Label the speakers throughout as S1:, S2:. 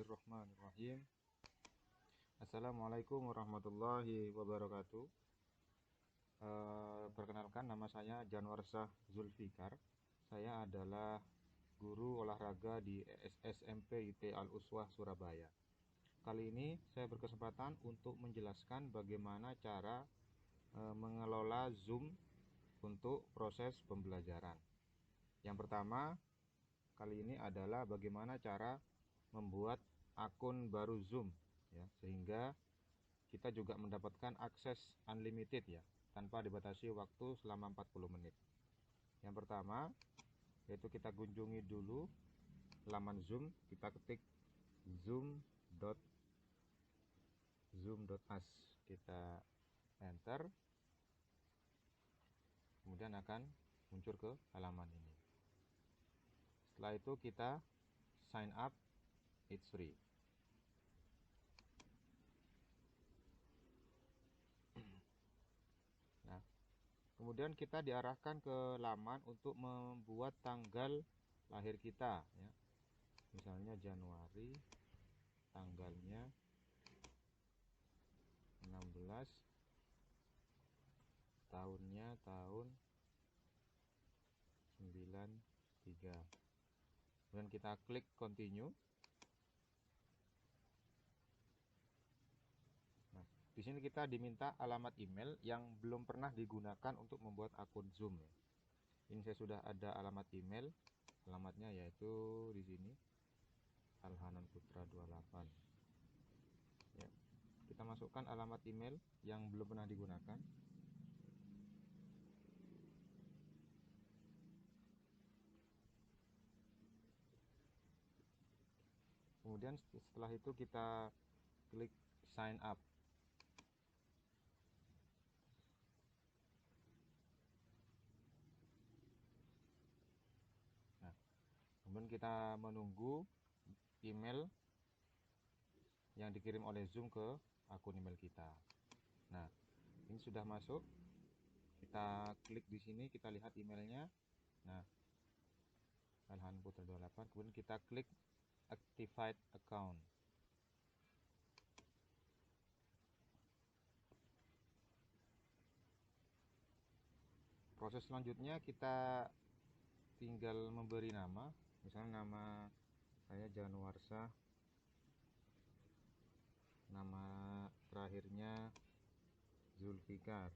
S1: Bismillahirrahmanirrahim. Assalamualaikum warahmatullahi wabarakatuh. Perkenalkan, nama saya Janwarsah Zulfikar. Saya adalah guru olahraga di SMP IT Al-Uswah Surabaya. Kali ini saya berkesempatan untuk menjelaskan bagaimana cara mengelola Zoom untuk proses pembelajaran. Yang pertama kali ini adalah bagaimana cara membuat akun baru Zoom ya, sehingga kita juga mendapatkan akses unlimited ya, tanpa dibatasi waktu selama 40 menit. Yang pertama yaitu kita kunjungi dulu laman Zoom, kita ketik zoom.us, kita enter, kemudian akan muncul ke halaman ini. Setelah itu kita sign up, it's free. Nah, kemudian kita diarahkan ke laman untuk membuat tanggal lahir kita ya. Misalnya Januari, tanggalnya 16, tahunnya tahun 93. Kemudian kita klik continue. Nah, di sini kita diminta alamat email yang belum pernah digunakan untuk membuat akun Zoom ya. Ini saya sudah ada alamat email. Alamatnya yaitu di sini alhananputra28. Ya. Kita masukkan alamat email yang belum pernah digunakan. Kemudian setelah itu kita klik sign up. Nah, kemudian kita menunggu email yang dikirim oleh Zoom ke akun email kita. Nah, ini sudah masuk. Kita klik di sini, kita lihat emailnya. Nah, alhanputra28. Kemudian kita klik activate account. Proses selanjutnya kita tinggal memberi nama. Misalnya nama saya Janwarsah, nama terakhirnya Zulfikar.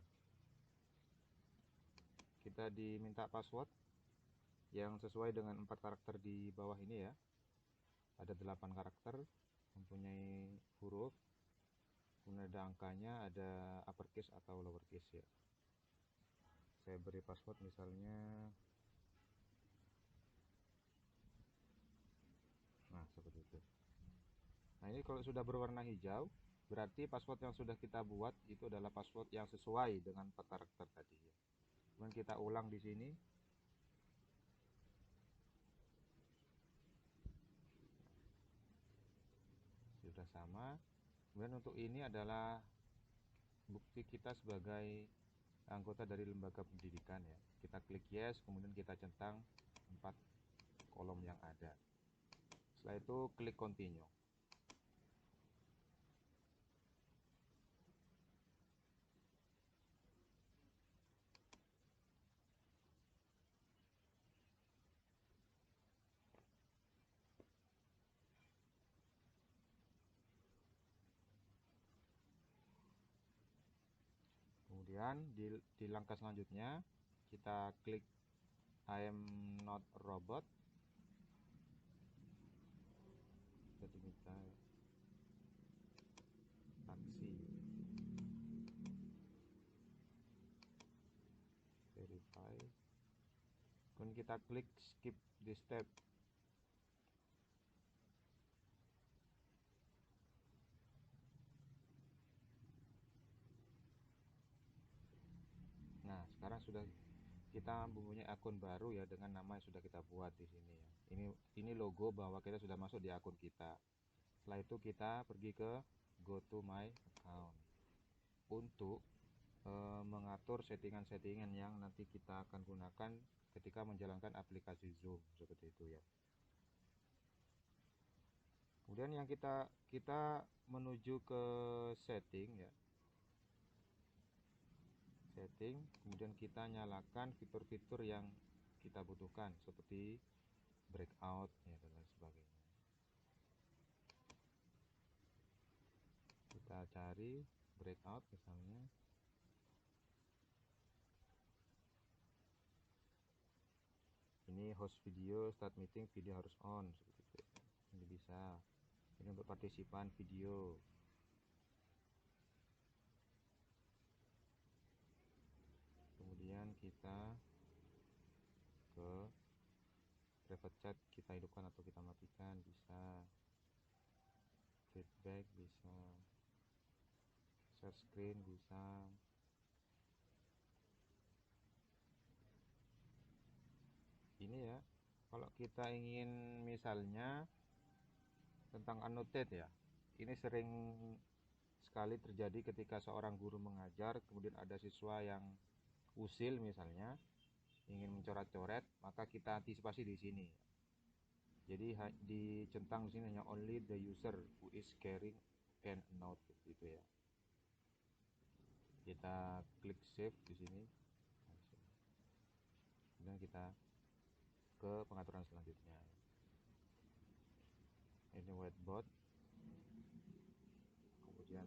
S1: Kita diminta password yang sesuai dengan 4 karakter di bawah ini ya. Ada 8 karakter, mempunyai huruf, kemudian ada angkanya, ada uppercase atau lowercase ya. Saya beri password misalnya, nah seperti itu. Nah, ini kalau sudah berwarna hijau, berarti password yang sudah kita buat itu adalah password yang sesuai dengan 4 karakter tadi ya. Kemudian kita ulang di sini. Sudah sama. Kemudian untuk ini adalah bukti kita sebagai anggota dari lembaga pendidikan ya. Kita klik yes, kemudian kita centang 4 kolom yang ada. Setelah itu klik continue. Kemudian di langkah selanjutnya kita klik I am not a robot. Jadi kita taksi, verify, kemudian kita klik skip this step. Nah, sekarang sudah kita mempunyai akun baru ya, dengan nama yang sudah kita buat di sini ya. Ini logo bahwa kita sudah masuk di akun kita. Setelah itu kita pergi ke go to my account untuk mengatur settingan-settingan yang nanti kita akan gunakan ketika menjalankan aplikasi Zoom seperti itu ya. Kemudian yang kita menuju ke setting ya. Setting, kemudian kita nyalakan fitur-fitur yang kita butuhkan seperti breakout ya, dan lain sebagainya. Kita cari breakout misalnya. Ini host video, start meeting, video harus on seperti itu. Ini bisa. Ini untuk partisipan video. Kemudian kita ke private chat, kita hidupkan atau kita matikan bisa. Feedback bisa. Share screen bisa. Ini ya, kalau kita ingin misalnya tentang annotate ya, ini sering sekali terjadi ketika seorang guru mengajar, kemudian ada siswa yang usil misalnya ingin mencoret-coret, maka kita antisipasi di sini. Jadi dicentang di sini hanya only the user who is carrying can note gitu ya. Kita klik save di sini. Kemudian kita ke pengaturan selanjutnya. Ini whiteboard. Kemudian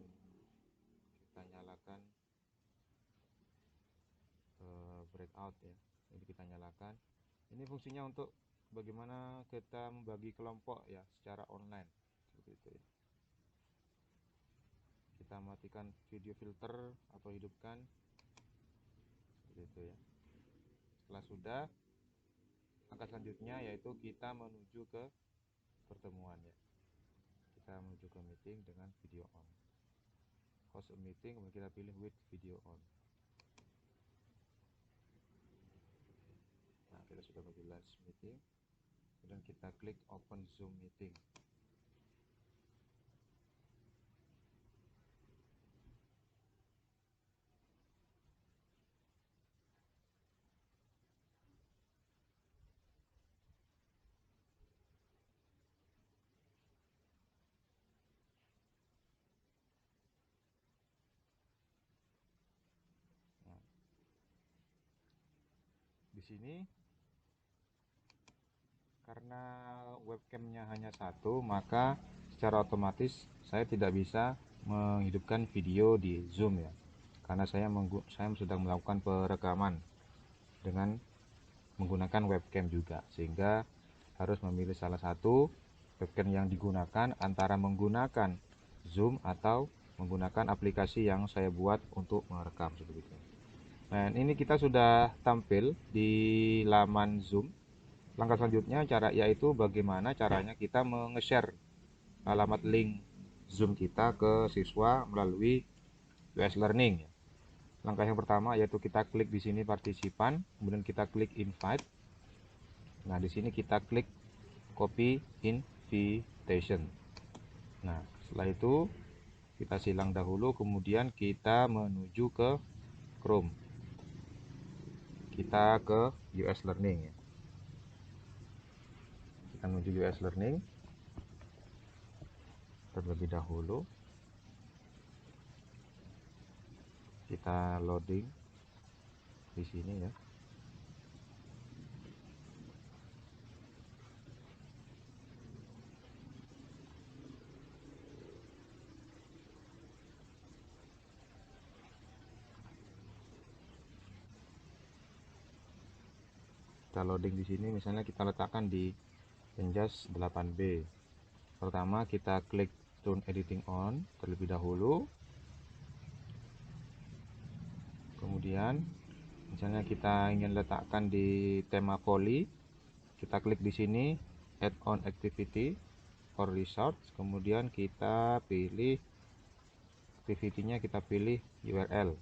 S1: kita nyalakan breakout ya. Jadi kita nyalakan. Ini fungsinya untuk bagaimana kita membagi kelompok ya secara online seperti itu ya. Kita matikan video filter atau hidupkan seperti itu ya. Setelah sudah, langkah selanjutnya yaitu kita menuju ke pertemuan ya. Kita menuju ke meeting dengan video on. Host a meeting, kemudian kita pilih with video on. Nah, kita sudah menuju last meeting. Kemudian kita klik open Zoom meeting. Nah, di sini karena webcamnya hanya satu, maka secara otomatis saya tidak bisa menghidupkan video di Zoom ya, karena saya sedang melakukan perekaman dengan menggunakan webcam juga, sehingga harus memilih salah satu webcam yang digunakan antara menggunakan Zoom atau menggunakan aplikasi yang saya buat untuk merekam seperti itu. Nah, ini kita sudah tampil di laman Zoom. Langkah selanjutnya yaitu bagaimana caranya kita menge-share alamat link Zoom kita ke siswa melalui US Learning. Langkah yang pertama yaitu kita klik di sini partisipan, kemudian kita klik invite. Nah, di sini kita klik copy invitation. Nah, setelah itu kita silang dahulu, kemudian kita menuju ke Chrome. Kita ke US Learning ya. Kita menuju US Learning terlebih dahulu. Kita loading di sini ya. Kita loading di sini, misalnya kita letakkan di Penjas 8B. Pertama kita klik turn editing on terlebih dahulu. Kemudian misalnya kita ingin letakkan di tema volley, kita klik di sini add on activity for research, kemudian kita pilih activity-nya, kita pilih URL,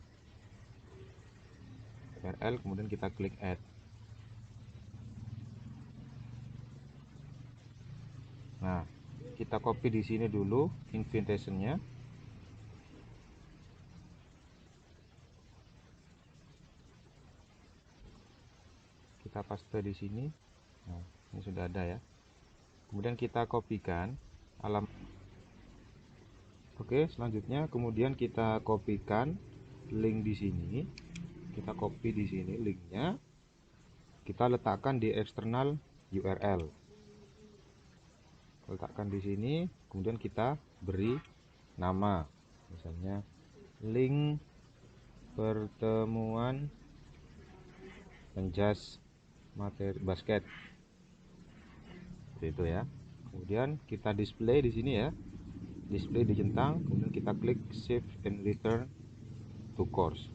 S1: kemudian kita klik add. Nah, kita copy di sini dulu invitation-nya. Kita paste di sini. Nah, ini sudah ada ya. Kemudian kita kopikan alam. Oke, selanjutnya kemudian kita kopikan link di sini. Kita copy di sini linknya. Kita letakkan di eksternal URL. Letakkan di sini, kemudian kita beri nama. Misalnya link pertemuan menjas materi basket. Seperti itu ya. Kemudian kita display di sini ya. Display dicentang, kemudian kita klik save and return to course.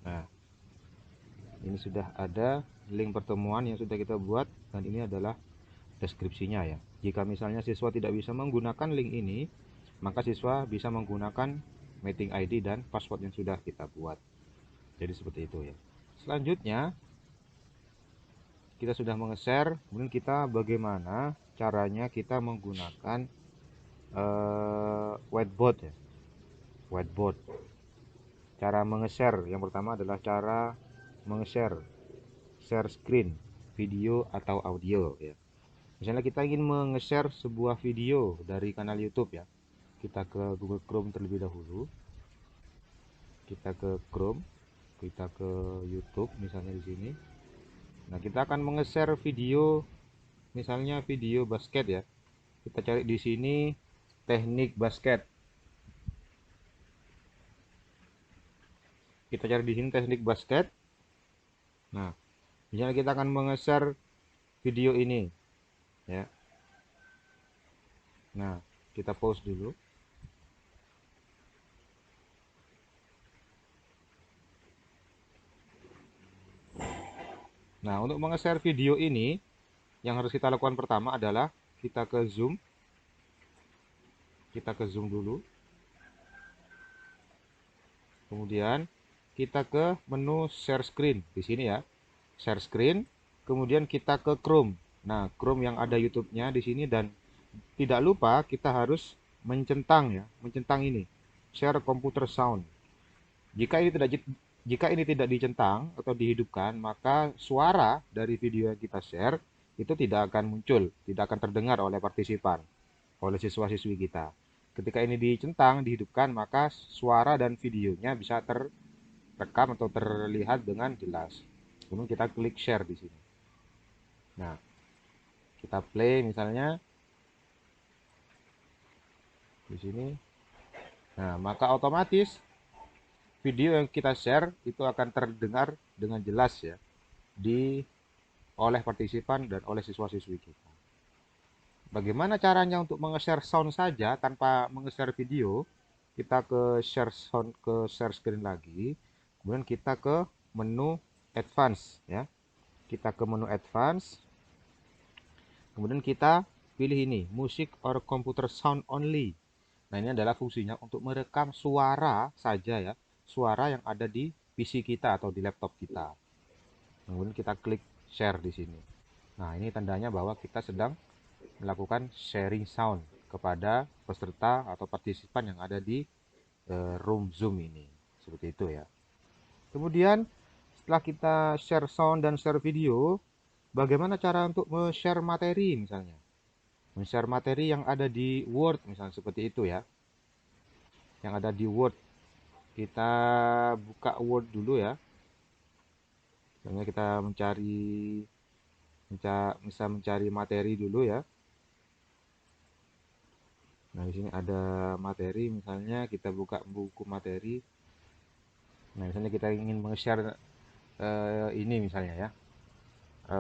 S1: Nah, ini sudah ada link pertemuan yang sudah kita buat, dan ini adalah deskripsinya ya. Jika misalnya siswa tidak bisa menggunakan link ini, maka siswa bisa menggunakan meeting ID dan password yang sudah kita buat. Jadi seperti itu ya. Selanjutnya kita sudah menge-share, kemudian kita bagaimana caranya kita menggunakan whiteboard ya. Whiteboard. Cara menge-share yang pertama adalah cara menge-share share screen, video atau audio ya. Misalnya kita ingin menge-share sebuah video dari kanal YouTube ya. Kita ke Google Chrome terlebih dahulu. Kita ke Chrome, kita ke YouTube misalnya di sini. Nah, kita akan menge-share video, misalnya video basket ya. Kita cari di sini teknik basket. Kita cari di sini teknik basket. Nah, misalnya kita akan menge-share video ini ya. Nah, kita pause dulu. Nah, untuk menge-share video ini yang harus kita lakukan pertama adalah kita ke zoom. Kita ke zoom dulu. Kemudian kita ke menu share screen di sini ya. Share screen, kemudian kita ke Chrome. Nah, Chrome yang ada YouTube-nya di sini, dan tidak lupa kita harus mencentang ya, mencentang ini. Share computer sound. Jika ini tidak dicentang atau dihidupkan, maka suara dari video yang kita share itu tidak akan muncul, tidak akan terdengar oleh partisipan, oleh siswa-siswi kita. Ketika ini dicentang, dihidupkan, maka suara dan videonya bisa terekam atau terlihat dengan jelas. Kemudian kita klik share di sini. Nah, kita play misalnya di sini. Nah, maka otomatis video yang kita share itu akan terdengar dengan jelas ya oleh partisipan dan oleh siswa-siswi kita. Bagaimana caranya untuk menge-share sound saja tanpa menge-share video? Kita ke share sound, ke share screen lagi, kemudian kita ke menu advance ya. Kita ke menu advance, kemudian kita pilih ini music or computer sound only. Nah, ini adalah fungsinya untuk merekam suara saja ya, suara yang ada di PC kita atau di laptop kita. Kemudian kita klik share di sini. Nah, ini tandanya bahwa kita sedang melakukan sharing sound kepada peserta atau partisipan yang ada di room Zoom ini. Seperti itu ya. Kemudian setelah kita share sound dan share video, bagaimana cara untuk share materi misalnya? Men-share materi yang ada di Word misalnya seperti itu ya. Yang ada di Word. Kita buka Word dulu ya. Misalnya kita bisa mencari materi dulu ya. Nah, di sini ada materi, misalnya kita buka buku materi. Nah, misalnya kita ingin meng-share ini misalnya ya,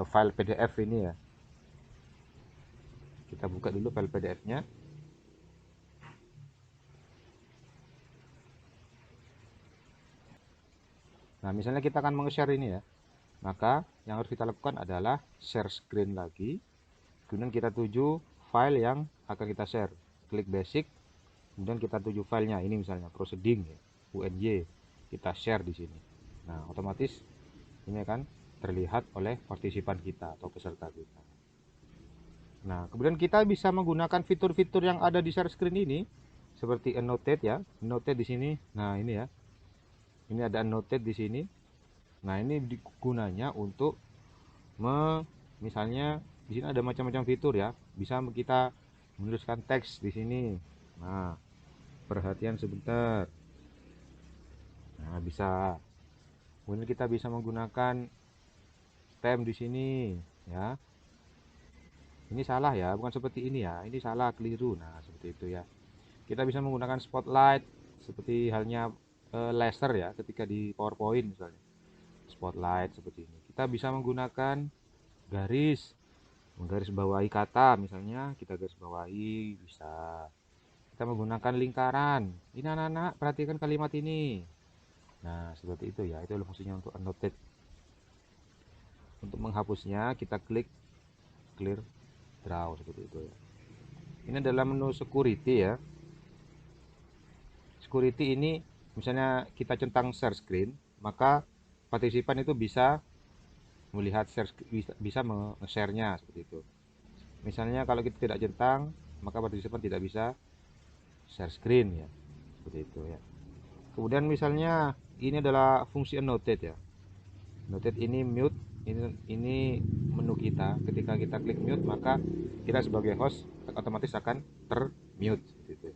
S1: file PDF ini ya. Kita buka dulu file PDF-nya. Nah, misalnya kita akan meng-share ini ya. Maka yang harus kita lakukan adalah share screen lagi. Kemudian kita tuju file yang akan kita share. Klik basic, kemudian kita tuju filenya. Ini misalnya proceeding ya, UNY. Kita share di sini. Nah, otomatis ini akan terlihat oleh partisipan kita atau peserta kita. Nah, kemudian kita bisa menggunakan fitur-fitur yang ada di share screen ini, seperti annotate ya, annotate di sini. Nah, ini ya. Ini ada annotate di sini. Nah, ini gunanya untuk misalnya di sini ada macam-macam fitur ya. bisa kita menuliskan teks di sini. Nah, perhatian sebentar. Nah, bisa. Kemudian kita bisa menggunakan stem di sini, ya. Ini salah ya, bukan seperti ini ya. Ini salah, keliru. Nah, seperti itu ya. Kita bisa menggunakan spotlight seperti halnya laser ya, ketika di PowerPoint misalnya. Spotlight seperti ini. Kita bisa menggunakan garis, menggaris bawahi kata misalnya, kita garis bawahi bisa. Kita menggunakan lingkaran. Ini anak-anak, perhatikan kalimat ini. Nah, seperti itu ya. Itu fungsinya untuk annotate. Untuk menghapusnya kita klik clear draw seperti itu ya. Ini adalah menu security ya. Security ini misalnya kita centang share screen, maka partisipan itu bisa melihat share, bisa nge-share-nya seperti itu. Misalnya kalau kita tidak centang, maka partisipan tidak bisa share screen ya. Seperti itu ya. Kemudian misalnya ini adalah fungsi annotate ya. Annotate ini mute, ini menu kita. Ketika kita klik mute, maka kita sebagai host otomatis akan termute seperti itu.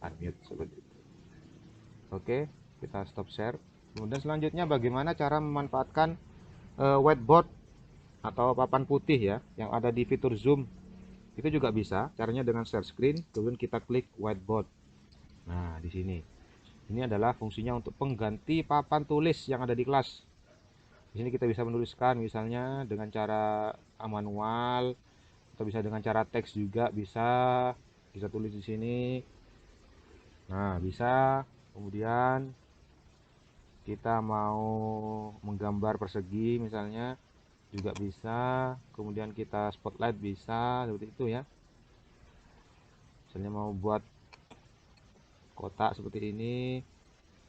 S1: Unmute seperti itu. Oke, kita stop share. Kemudian selanjutnya bagaimana cara memanfaatkan whiteboard atau papan putih ya yang ada di fitur Zoom. Itu juga bisa. Caranya dengan share screen, kemudian kita klik whiteboard. Nah, di sini. Ini adalah fungsinya untuk pengganti papan tulis yang ada di kelas. Di sini kita bisa menuliskan misalnya dengan cara manual atau bisa dengan cara teks juga bisa. Bisa tulis di sini. Nah, bisa. Kemudian kita mau menggambar persegi misalnya juga bisa, kemudian kita spotlight bisa, seperti itu ya. Misalnya mau buat kotak seperti ini,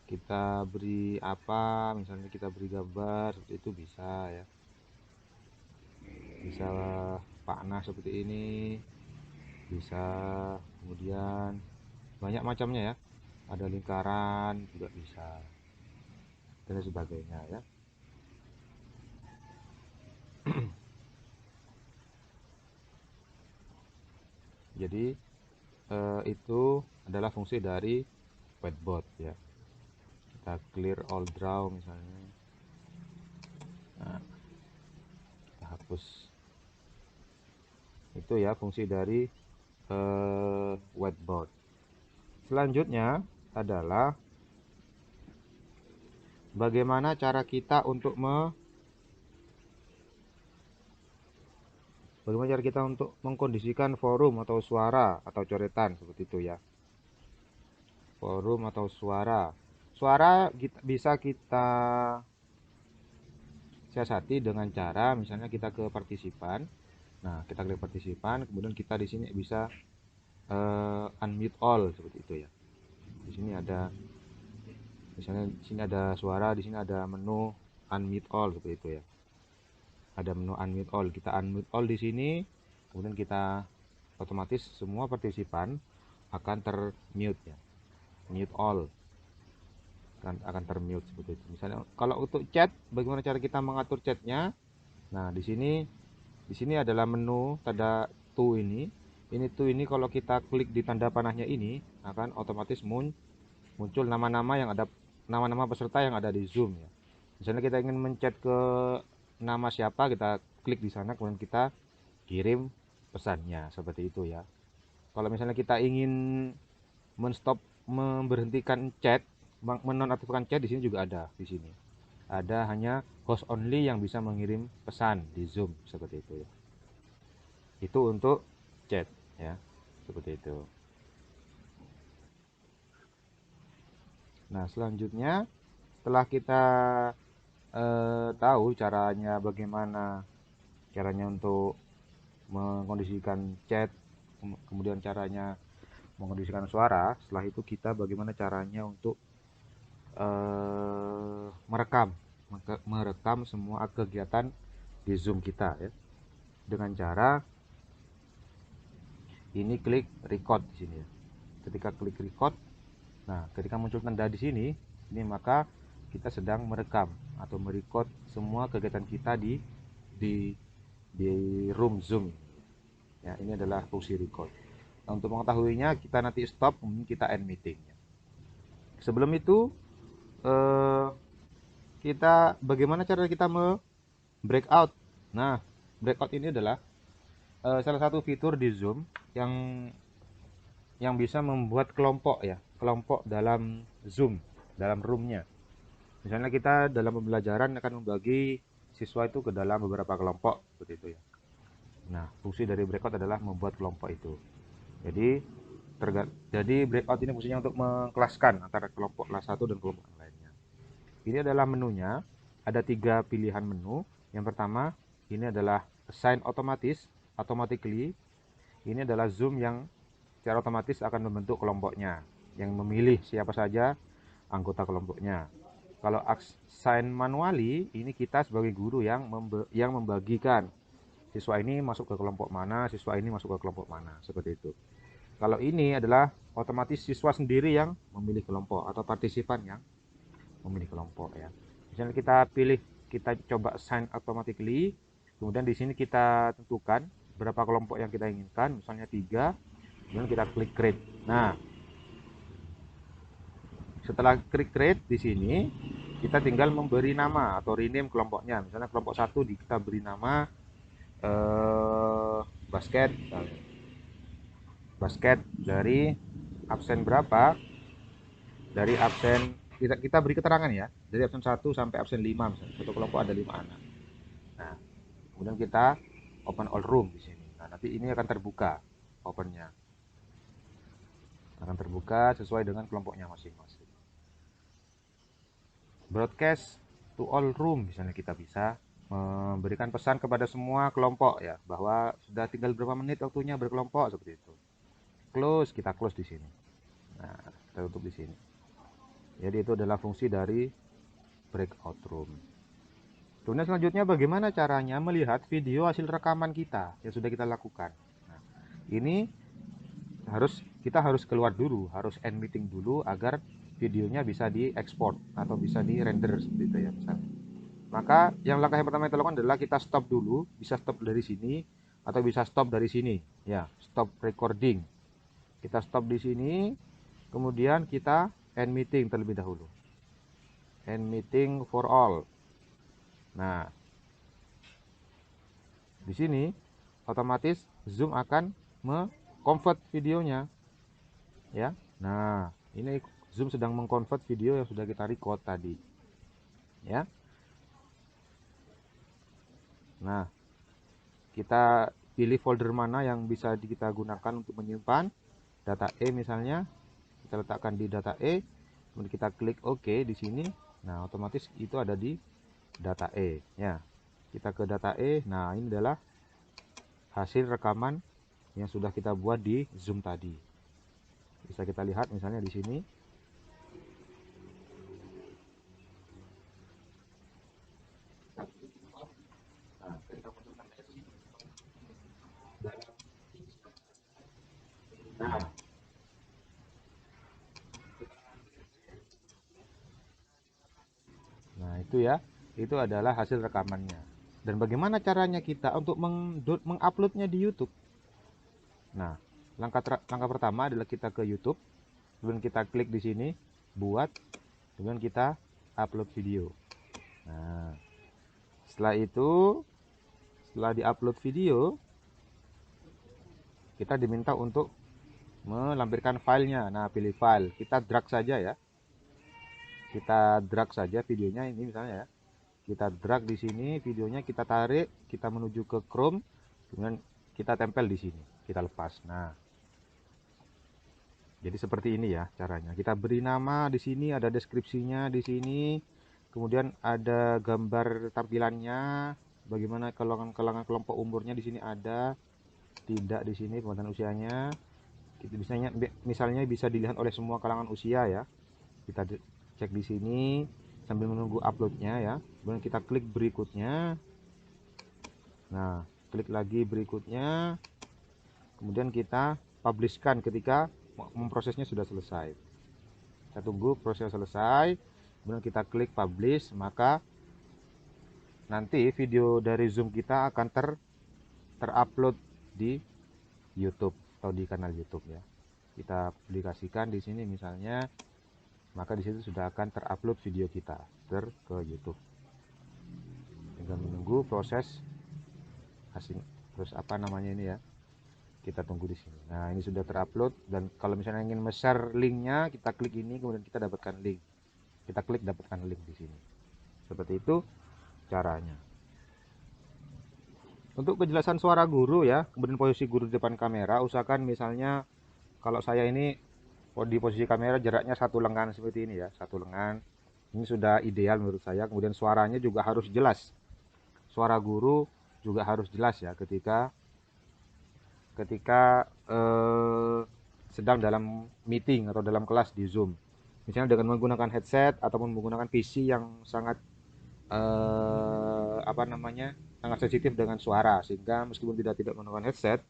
S1: kita beri apa, misalnya kita beri gambar seperti itu bisa ya. Bisa panah seperti ini, bisa, kemudian banyak macamnya ya, ada lingkaran juga bisa dan sebagainya ya. Jadi itu adalah fungsi dari whiteboard ya. Kita clear all draw misalnya. Nah, kita hapus. Itu ya fungsi dari whiteboard. Selanjutnya adalah bagaimana cara kita untuk mengkondisikan forum atau suara atau coretan seperti itu ya. Forum atau suara. Suara bisa kita siasati dengan cara misalnya kita ke partisipan. Nah, kita klik partisipan, kemudian kita di sini bisa unmute all seperti itu ya. Di sini ada misalnya di sini ada suara, di sini ada menu unmute all seperti itu ya. Ada menu unmute all, kita unmute all di sini, kemudian kita otomatis semua partisipan akan termute ya. Mute all akan termute seperti itu. Misalnya kalau untuk chat, bagaimana cara kita mengatur chatnya? Nah, di sini adalah menu tanda to ini. Ini kalau kita klik di tanda panahnya ini akan otomatis muncul nama-nama yang ada, nama-nama peserta yang ada di Zoom ya. Misalnya kita ingin menchat ke nama siapa, kita klik di sana kemudian kita kirim pesannya seperti itu ya. Kalau misalnya kita ingin memberhentikan chat, menonaktifkan chat, di sini juga ada di sini. Ada hanya host only yang bisa mengirim pesan di Zoom seperti itu ya. Itu untuk chat ya. Seperti itu. Nah, selanjutnya setelah kita tahu bagaimana caranya untuk mengkondisikan chat, kemudian caranya mengkondisikan suara, setelah itu kita bagaimana caranya untuk merekam semua kegiatan di Zoom kita ya, dengan cara ini klik record di sini ya. Ketika klik record, nah ketika muncul tanda di sini, ini maka kita sedang merekam atau merecord semua kegiatan kita di room Zoom. Ya, ini adalah fungsi record. Nah, untuk mengetahuinya kita nanti stop, kemudian kita end meeting. Sebelum itu eh, kita bagaimana cara kita breakout. Nah, breakout ini adalah salah satu fitur di Zoom yang bisa membuat kelompok ya, kelompok dalam Zoom, dalam roomnya. Misalnya kita dalam pembelajaran akan membagi siswa itu ke dalam beberapa kelompok seperti itu ya. Nah, fungsi dari breakout adalah membuat kelompok itu. Jadi jadi breakout ini fungsinya untuk mengkelaskan antara kelompok kelas 1 dan kelompok yang lainnya. Ini adalah menunya. Ada 3 pilihan menu. Yang pertama, ini adalah assign otomatis, automatically. Ini adalah Zoom yang secara otomatis akan membentuk kelompoknya, yang memilih siapa saja anggota kelompoknya. Kalau assign manually, ini kita sebagai guru yang membagikan siswa ini masuk ke kelompok mana, siswa ini masuk ke kelompok mana, seperti itu. Kalau ini adalah otomatis siswa sendiri yang memilih kelompok atau partisipan yang memilih kelompok ya. Misalnya kita pilih, kita coba assign automatically, kemudian di sini kita tentukan berapa kelompok yang kita inginkan, misalnya 3, kemudian kita klik create. Nah, setelah klik create di sini kita tinggal memberi nama atau rename kelompoknya. Misalnya kelompok 1 kita beri nama basket misalnya. Basket dari absen berapa? Dari absen kita beri keterangan ya, dari absen 1 sampai absen 5 misalnya. Satu kelompok ada 5 anak. Nah, kemudian kita open all room di sini. Nah, nanti ini akan terbuka opennya. Akan terbuka sesuai dengan kelompoknya masing-masing. Broadcast to all room misalnya, kita bisa memberikan pesan kepada semua kelompok ya, bahwa sudah tinggal berapa menit waktunya berkelompok seperti itu. Close, kita close di sini. Nah, kita tutup di sini. Jadi itu adalah fungsi dari breakout room. Kemudian selanjutnya bagaimana caranya melihat video hasil rekaman kita yang sudah kita lakukan. Nah, ini kita harus keluar dulu, harus end meeting dulu agar videonya bisa diekspor atau bisa di render seperti itu ya misalnya. Maka langkah yang pertama yang kita lakukan adalah kita stop dulu, bisa stop dari sini atau bisa stop dari sini ya, stop recording. Kita stop di sini, kemudian kita end meeting terlebih dahulu, end meeting for all. Nah, di sini otomatis Zoom akan convert videonya ya. Nah, ini Zoom sedang mengconvert video yang sudah kita record tadi ya. Nah, kita pilih folder mana yang bisa kita gunakan untuk menyimpan data E misalnya, kita letakkan di data E, kemudian kita klik OK di sini. Nah, otomatis itu ada di data E ya. Kita ke data E. Nah, ini adalah hasil rekaman yang sudah kita buat di Zoom tadi. Bisa kita lihat misalnya di sini. Nah, itu ya. Itu adalah hasil rekamannya. Dan bagaimana caranya kita untuk menguploadnya di YouTube? Nah, langkah pertama adalah kita ke YouTube, kemudian kita klik di sini, buat, kemudian kita upload video. Nah, setelah itu, setelah diupload video, kita diminta untuk melampirkan filenya. Nah, pilih file, kita drag saja ya. Kita drag saja videonya ini misalnya ya. Kita drag di sini videonya, kita tarik, kita menuju ke Chrome, kemudian kita tempel di sini, kita lepas. Nah, jadi seperti ini ya caranya. Kita beri nama di sini, ada deskripsinya di sini, kemudian ada gambar tampilannya, bagaimana kalangan kelompok umurnya di sini ada, tidak di sini pembatasan usianya. Misalnya bisa dilihat oleh semua kalangan usia ya. Kita cek di sini sambil menunggu uploadnya ya. Kemudian kita klik berikutnya. Nah, klik lagi berikutnya. Kemudian kita publishkan ketika memprosesnya sudah selesai. Kita tunggu proses selesai. Kemudian kita klik publish, maka nanti video dari Zoom kita akan terupload di YouTube atau di kanal YouTube ya. Kita publikasikan di sini misalnya, maka di situ sudah akan terupload video kita ke YouTube. Tinggal menunggu proses hasil, terus apa namanya ini ya, kita tunggu di sini. Nah, ini sudah terupload, dan kalau misalnya ingin share linknya, kita klik ini, kemudian kita dapatkan link. Kita klik dapatkan link di sini. Seperti itu caranya. Untuk kejelasan suara guru ya, kemudian posisi guru di depan kamera, usahakan misalnya kalau saya ini di posisi kamera jaraknya 1 lengan seperti ini ya, 1 lengan. Ini sudah ideal menurut saya. Kemudian suaranya juga harus jelas. Suara guru juga harus jelas ya ketika sedang dalam meeting atau dalam kelas di Zoom. Misalnya dengan menggunakan headset ataupun menggunakan PC yang sangat sangat sensitif dengan suara, sehingga meskipun tidak menggunakan headset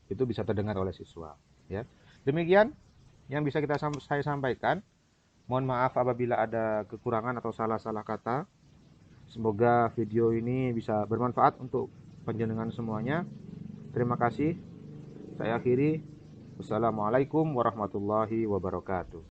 S1: itu bisa terdengar oleh siswa ya. Demikian yang bisa saya sampaikan. Mohon maaf apabila ada kekurangan atau salah-salah kata. Semoga video ini bisa bermanfaat untuk panjenengan semuanya. Terima kasih. Saya akhiri. Wassalamualaikum warahmatullahi wabarakatuh.